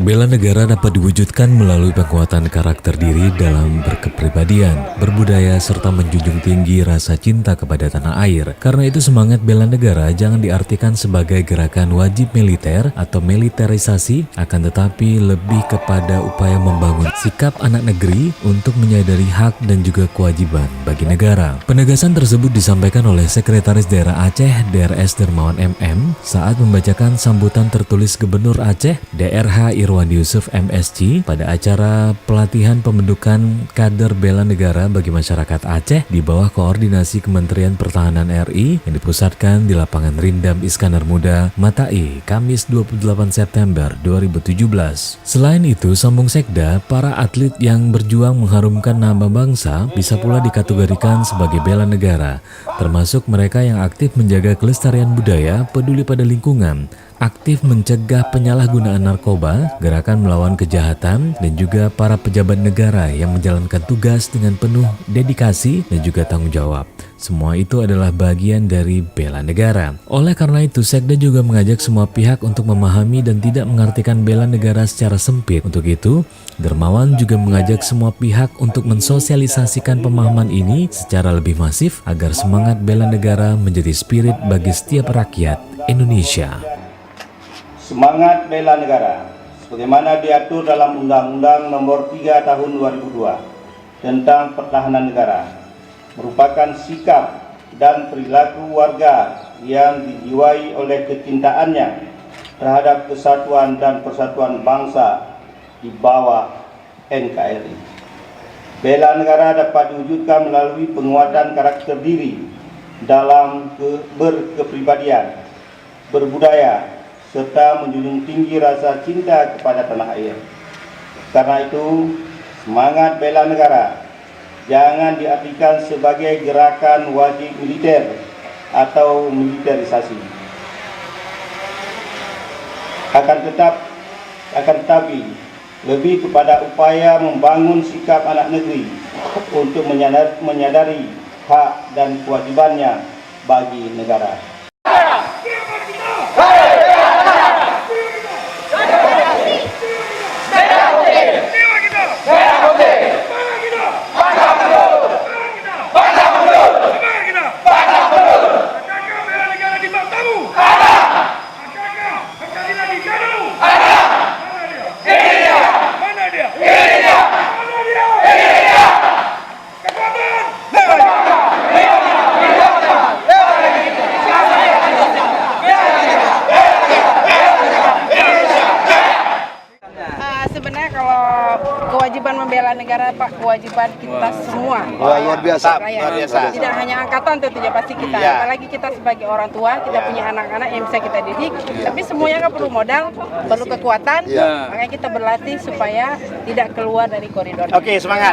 Bela negara dapat diwujudkan melalui penguatan karakter diri dalam berkepribadian, berbudaya, serta menjunjung tinggi rasa cinta kepada tanah air. Karena itu semangat bela negara jangan diartikan sebagai gerakan wajib militer atau militerisasi, akan tetapi lebih kepada upaya membangun sikap anak negeri untuk menyadari hak dan juga kewajiban bagi negara. Penegasan tersebut disampaikan oleh Sekretaris Daerah Aceh DRS Dermawan MM saat membacakan sambutan tertulis Gubernur Aceh DRH Irwan Yusuf MSc pada acara pelatihan pembentukan kader bela negara bagi masyarakat Aceh di bawah koordinasi Kementerian Pertahanan RI yang dipusatkan di lapangan Rindam Iskandar Muda, Matai, Kamis 28 September 2017. Selain itu, sambung sekda, para atlet yang berjuang mengharumkan nama bangsa bisa pula dikategorikan sebagai bela negara, termasuk mereka yang aktif menjaga kelestarian budaya, peduli pada lingkungan, aktif mencegah penyalahgunaan narkoba, gerakan melawan kejahatan, dan juga para pejabat negara yang menjalankan tugas dengan penuh dedikasi dan juga tanggung jawab. Semua itu adalah bagian dari bela negara. Oleh karena itu, Sekda juga mengajak semua pihak untuk memahami dan tidak mengartikan bela negara secara sempit. Untuk itu, Dermawan juga mengajak semua pihak untuk mensosialisasikan pemahaman ini secara lebih masif agar semangat bela negara menjadi spirit bagi setiap rakyat Indonesia. Semangat bela negara sebagaimana diatur dalam Undang-Undang Nomor 3 Tahun 2002 tentang Pertahanan Negara merupakan sikap dan perilaku warga yang dijiwai oleh kecintaannya terhadap kesatuan dan persatuan bangsa di bawah NKRI. Bela negara dapat diwujudkan melalui penguatan karakter diri dalam berkepribadian, berbudaya, serta menjunjung tinggi rasa cinta kepada tanah air. Karena itu, semangat bela negara jangan diartikan sebagai gerakan wajib militer atau militerisasi. Akan tetapi lebih kepada upaya membangun sikap anak negeri untuk menyadari hak dan kewajibannya bagi negara. Sebenarnya kalau kewajiban membela negara, Pak, kewajiban kita semua. Luar biasa, luar biasa. Tidak hanya angkatan tentunya, pasti kita. Apalagi kita sebagai orang tua, kita punya anak-anak yang bisa kita didik. Tapi semuanya kan perlu modal, perlu kekuatan. Makanya kita berlatih supaya tidak keluar dari koridor. Oke, semangat.